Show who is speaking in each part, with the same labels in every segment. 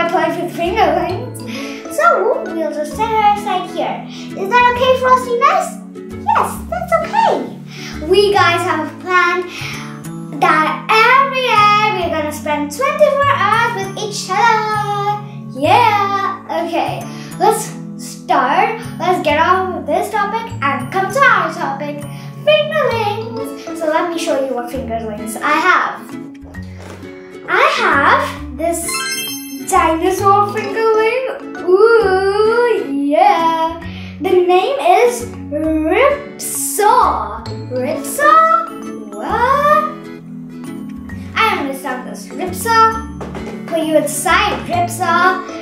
Speaker 1: my place with Fingerlings. So we'll just set her aside here. Is that okay, Frostiness? Yes, that's okay. We guys have a plan that every day we're gonna spend 24 hours with each other. Yeah, okay. Let's start. Let's get off of this topic and come to our topic, Fingerlings. So let me show you what Fingerlings I have. I have this dinosaur Fingerling. Ooh, yeah. The name is RipSaw. RipSaw? What? I'm gonna start this RipSaw. Put you inside RipSaw.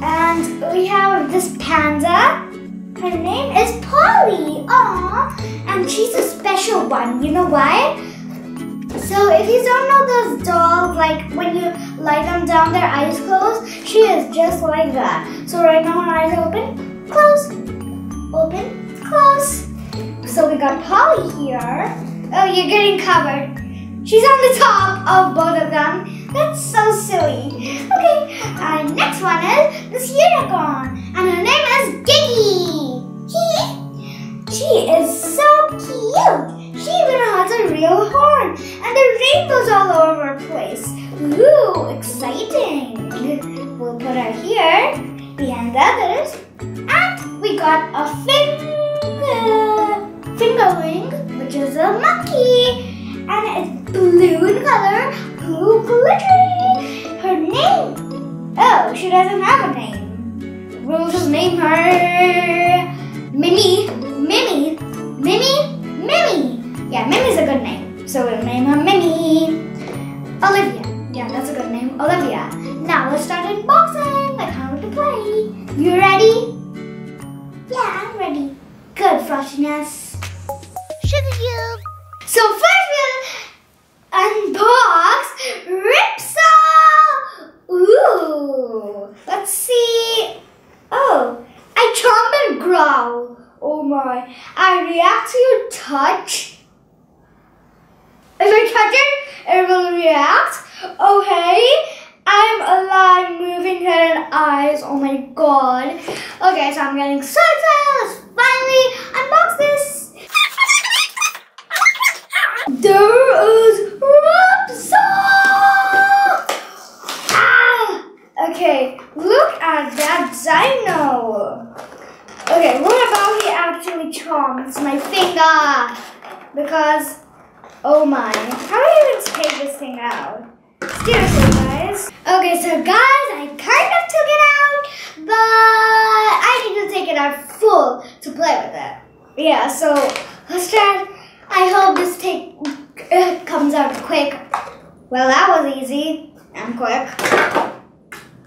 Speaker 1: And we have this panda. Her name is Polly. Aww. And she's a special one. You know why? So if you don't know those dolls, like when you lie them down, their eyes closed, she is just like that. So right now her eyes are open, close, open, close. So we got Polly here. Oh, you're getting covered. She's on the top of both of them. That's so silly. Okay, our next one is this unicorn. And her name is Gigi. She is so cute. She even has a real horn. And the rainbows all over her place. Ooh, exciting. We'll put her here behind the others. And we got a fingerling, which is a monkey. And it's blue in color, blue glittery. Her name, oh, she doesn't have a name. We'll just name her Mimi. Yeah, Mimi's a good name. So we'll name her Mimi. Olivia. Yeah, that's a good name. Olivia. Now let's start unboxing, like how to play. You ready? Yeah, I'm ready. Good, Frostiness. SugarCube. So first we'll unbox RipSaw. Ooh. Let's see. Oh, I chomp and growl. Oh my. I react to your touch. If I touch it, it will react. Okay. I'm alive, moving head and eyes. Oh my god. Okay, so I'm getting so excited. Let's finally unbox this. There is RipSaw! Ah! Okay, look at that dino. Okay, what about he actually chomps my finger? Because, oh my, how do I even take this thing out? Seriously, guys. Okay, so guys, I kind of took it out, but I need to take it out full to play with it. Yeah, so let's start. I hope this comes out quick. Well, that was easy and quick.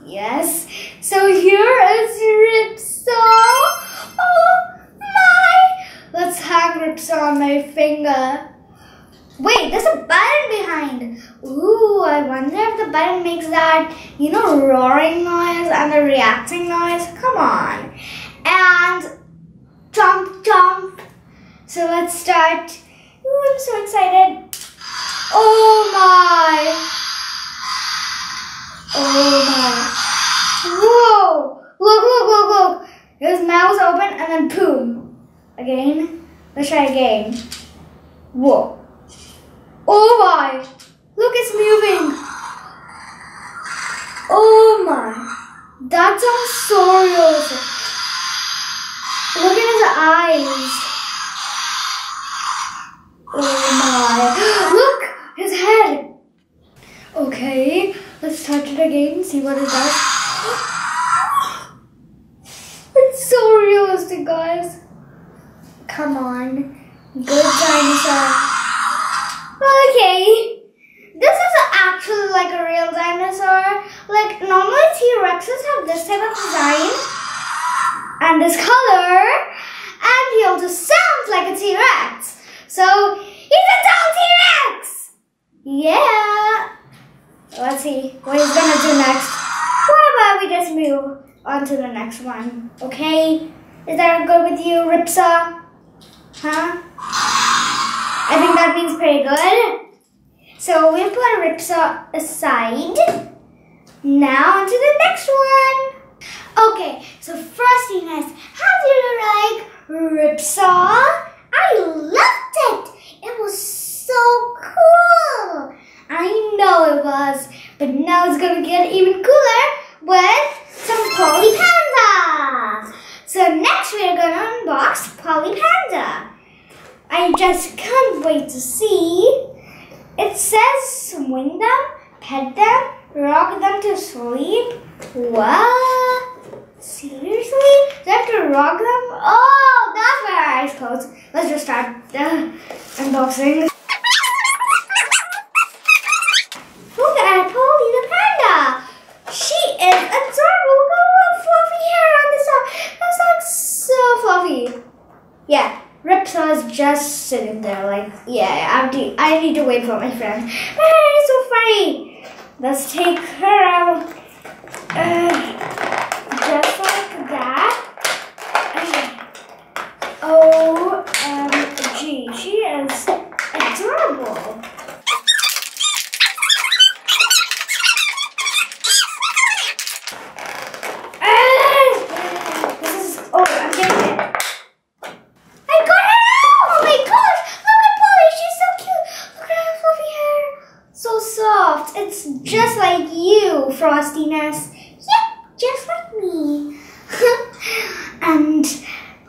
Speaker 1: Yes. So here is RipSaw. Oh my! Let's hang RipSaw on my finger. Wait, there's a button behind. Ooh, I wonder if the button makes that, you know, roaring noise and the reacting noise. Come on. And jump, jump. So let's start. Ooh, I'm so excited. Oh my. Oh my. Whoa. Look. His mouth's open and then boom. Again. Let's try again. Whoa. Oh my. Look, it's moving. Oh my. That sounds so realistic. Look at his eyes. Oh my. Look, his head. Okay, let's touch it again, see what it does. It's so realistic, guys. Come on. Good dinosaur. Okay. This is actually like a real dinosaur. Like, normally T-Rexes have this type of design and this color, and he also sounds like a T-Rex. So, he's a tall T-Rex! Yeah! Let's see what he's gonna do next. What about we just move on to the next one, okay? Is that good with you, RipSaw? Huh? I think that means pretty good. So we'll put RipSaw aside. Now on to the next one. Okay, so Frostiness, how do you like RipSaw? I loved it. It was so cool. I know it was, but now it's gonna get even cooler with some Polly Panda. So next we're gonna unbox Polly Panda. I just can't wait to see. It says swing them, pet them, rock them to sleep. What? Seriously? Do I have to rock them? Oh, that's why our eyes closed. Let's just start the unboxing. Look at Polly the Panda. She is adorable. Look at what fluffy hair on the top. That's like so fluffy. Yeah, RipSaw is just sitting there like, yeah, I need to wait for my friend. It's so funny. Let's take her out. Just like that. OMG, she is adorable. I'm getting it. I got her out! Oh my gosh! Look at Polly, she's so cute. Look at her fluffy hair. So soft. It's just like you, Frostiness. Yep, just like me. And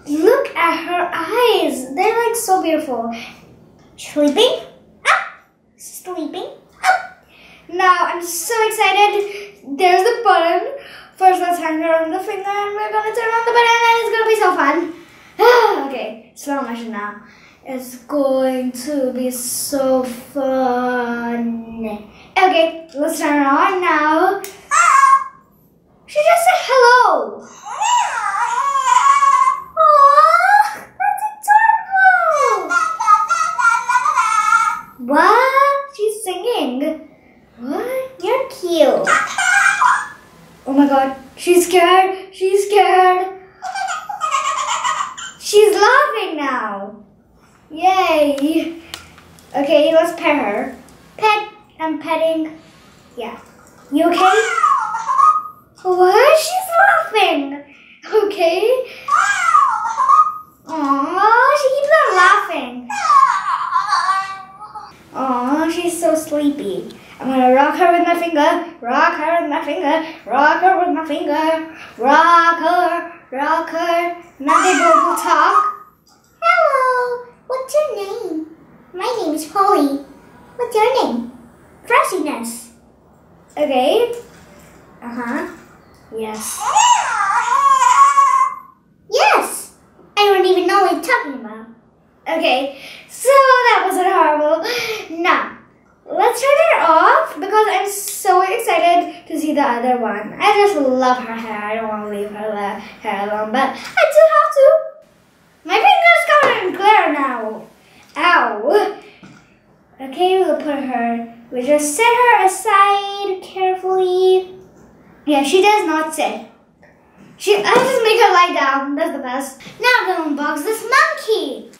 Speaker 1: look at her eyes. They're like so beautiful. Sleeping? Up. Sleeping? Up. Now I'm so excited. There's the button. First, let's hang her on the finger and we're gonna turn on the button and it's gonna be so fun. Okay, slow motion now. It's going to be so fun. Okay, let's turn it on now. She just said hello. Aww, that's adorable. What? She's singing. What? You're cute. Oh my god, she's scared. She's scared. She's laughing now. Yay. Okay, let's pet her. Pet. I'm petting. Yeah. You okay? What? She's laughing. Okay. Aww, she keeps on laughing. Aww, she's so sleepy. I'm gonna rock her with my finger. Rock her with my finger. Rock her with my finger. Rock her. Rock her. Now they both will talk. Hello. What's your name? My name is Polly. What's your name? Frostiness. Okay. Yes. Yes. I don't even know what you're talking about. Okay. So that was adorable. Now, let's turn it off because I'm so excited to see the other one. I just love her hair. I don't want to leave her hair alone, but I do have to. My finger's covered in glare now. Ow. Okay, we'll put her. We just set her aside carefully. Yeah, she does not sit. I just make her lie down. That's the best. Now I'm gonna unbox this monkey.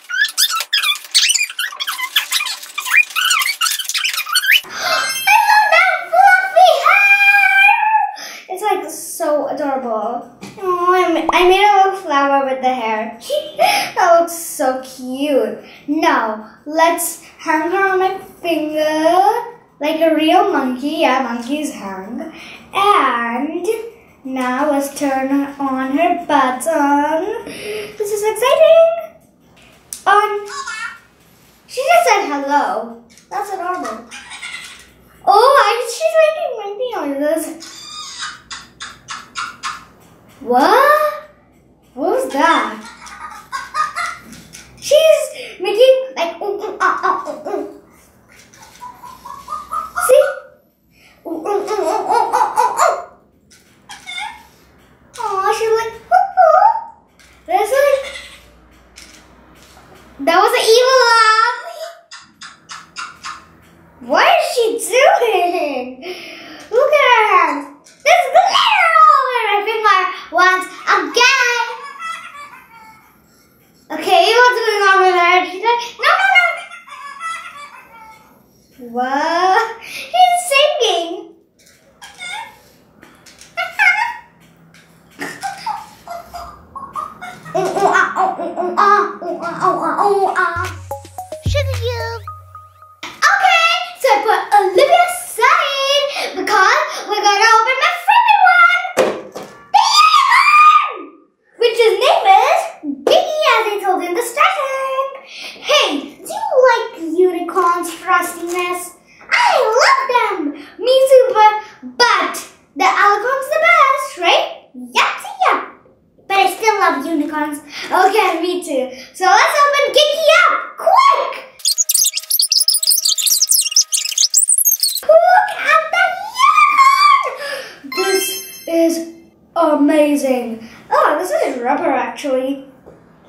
Speaker 1: So adorable. Oh, I made a little flower with the hair. That looks so cute. Now, let's hang her on my finger like a real monkey. Yeah, monkeys hang. And now let's turn on her button. This is exciting. She just said hello. That's adorable. Oh, she's making noises. What? What was that? She's making like See? Oh, she's like There's like that was an evil laugh. What is she doing? Look at her hands. There's glitter all over my finger. Once
Speaker 2: SugarCube.
Speaker 1: Okay, so I put Olivia aside because we're gonna open my favorite one, the unicorn, which his name is Gigi, as I told you in the starting. Hey, do you like unicorns' frostiness? I love them. Me too, but the alicorn's the best, right? Yup. But I still love unicorns. Okay, me too. So let's open Gigi up, quick! Look at the unicorn! This is amazing. Oh, this is rubber actually.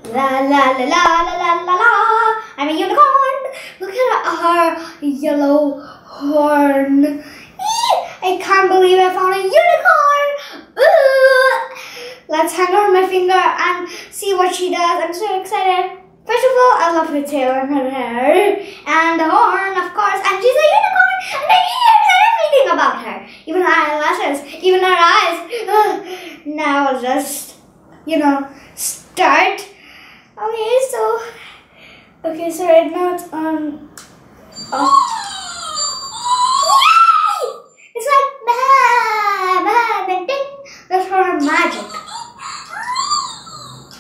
Speaker 1: La la la la la la la la. I'm a unicorn. Look at her yellow horn. I can't believe I found a unicorn. Ooh. Let's hang her on my finger and see what she does. I'm so excited. First of all, I love her tail and her hair and the horn, of course. And she's a unicorn, and I hear everything about her, even her eyelashes, even her eyes. Now I'll just, start. Okay, so right now it's on. Oh. Yay! It's like that's her magic.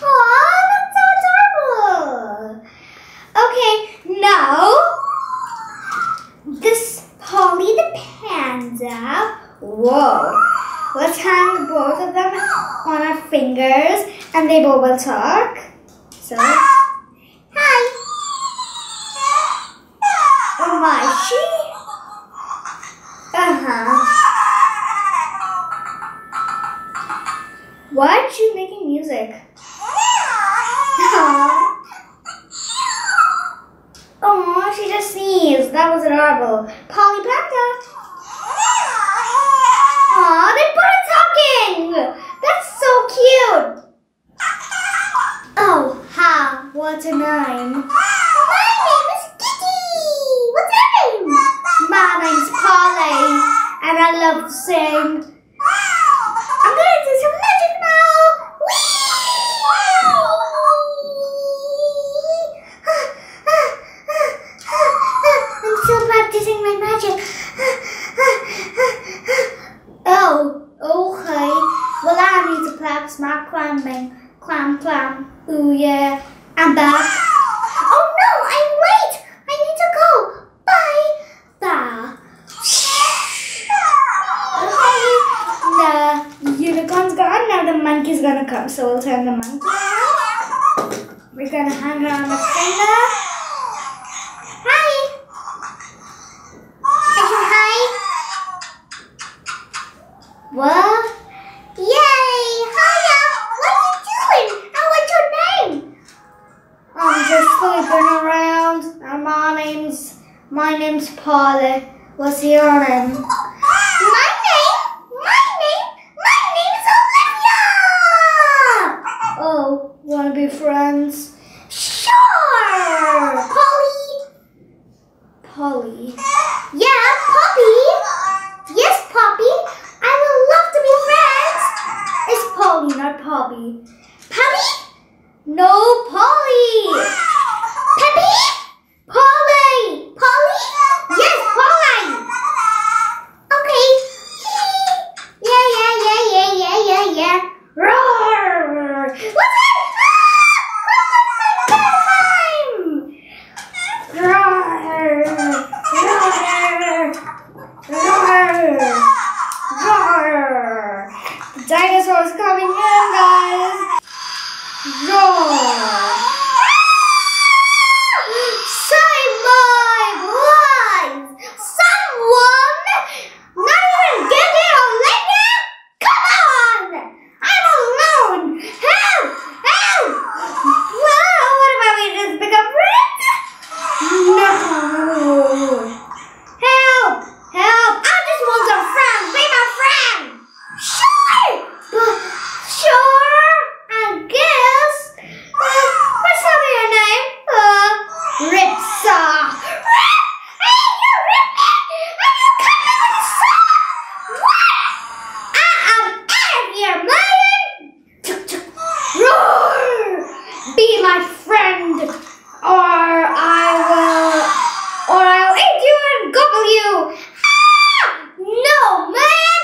Speaker 1: Aw, that's so adorable. Okay, now this Polly the panda. Whoa. Let's hang both of them on our fingers and they both will talk. So, hi. Oh my, she? Why is she making music? Oh, she just sneezed. That was adorable. Polly Panda. Aw, they both talking. That's so cute. Oh, what's her name? My name is Gigi. What's her name? My name's Polly, and I love to sing. I'm gonna do some magic now. I'm still practicing my magic. Oh, okay. Well, I need to practice my climbing. Clam. Ooh, yeah. I'm back. Oh, no, I'm late. I need to go. Bye. Okay. The unicorn's gone. Now the monkey's gonna come. So we'll turn the monkey on. We're gonna hang her on the finger. Hi. Hi. What? Yay! Hiya! What are you doing? And what's your name? I'm just sleeping around. And my name's Polly. What's your name? My name is Olivia! Oh, wanna be friends? Sure! Polly. Yeah, Poppy. Yes, Poppy. I would love to be friends. It's Polly, not Poppy. Poppy? No, Polly. Peppy? Polly. Polly? Yes, Polly. Okay. Yeah. Roar. What's that? Roar. The dinosaur's coming in, guys. Roar. Save my life. Someone? Not even Gigi or Olivia? Come on. I'm alone. Help. Well, what about we just become friends? No. Help. I just want some friends. Be my friend. Sure. I guess. What's your name? RipSaw. Hey, you rip me! Are you coming with the saw? What? I am out of here, man! Roar! Be my my friend, or I'll eat you and gobble you. Ah! No, man.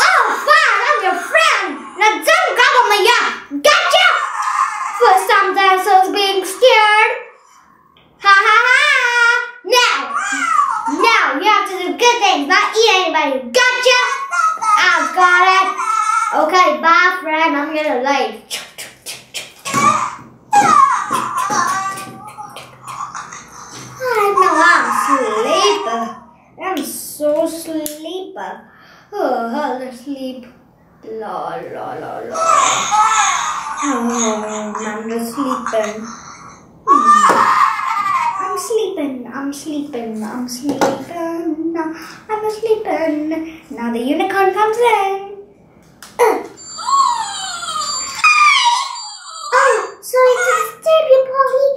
Speaker 1: Oh, fine, I'm your friend. Now don't gobble me up. Gotcha. For sometimes I was being scared. Ha ha ha. Now you have to do good things, not eat anybody. Gotcha. I've got it. Okay, bye, friend. I'm gonna leave. I'm sleepy. I'm so sleepy. Oh, I'll sleep. La la la la. Oh, I'm just sleeping. I'm sleeping. I'm sleeping. I'm sleeping. I'm sleeping. Now the unicorn comes in. Oh, sorry to disturb you, Polly.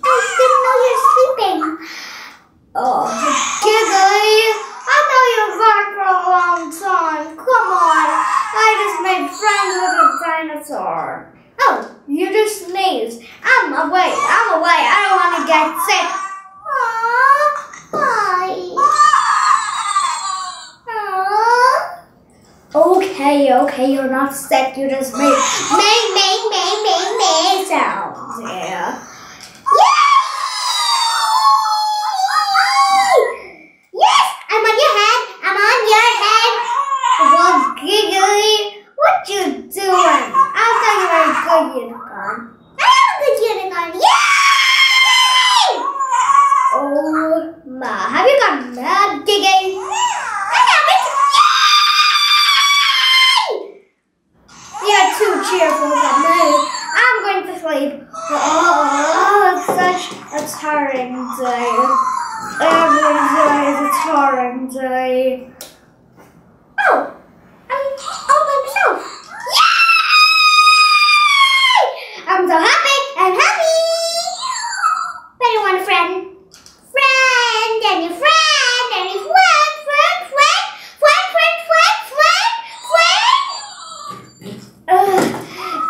Speaker 1: I didn't know you're sleeping. Oh, Gigi, I thought you were gone for a long time. Come on, I just made friends with a dinosaur. Oh, you just sneezed. I'm away. I don't want to get sick. Aww, bye. Aww. Okay, you're not sick. You just made sounds. Yeah. Yes, I'm on your head. I'm on your head. Well, Gigi, what you doing? I thought you were a good unicorn. I am a good unicorn. Yay! Oh my, have you got mad, Gigi? I haven't. Yay! You're too cheerful for me. I'm going to sleep. Oh, it's such a tiring day. Every day is a tiring day. Oh, I'm all by myself. Yay! I'm so happy and happy. But you want a friend? Friend and your friend and your friend.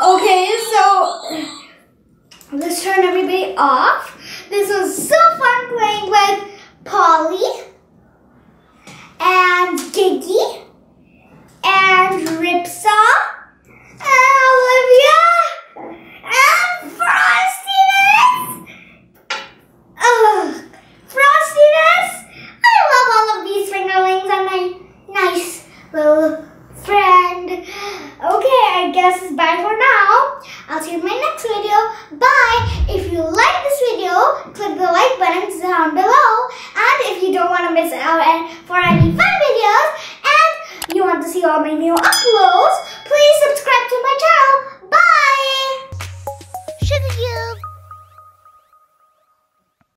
Speaker 1: Okay, so let's turn everybody off. This was so fun playing with Polly and Gigi and RipSaw and Olivia and Frostiness. Frostiness! I love all of these fingerlings and my nice little friend. Okay, I guess it's bye for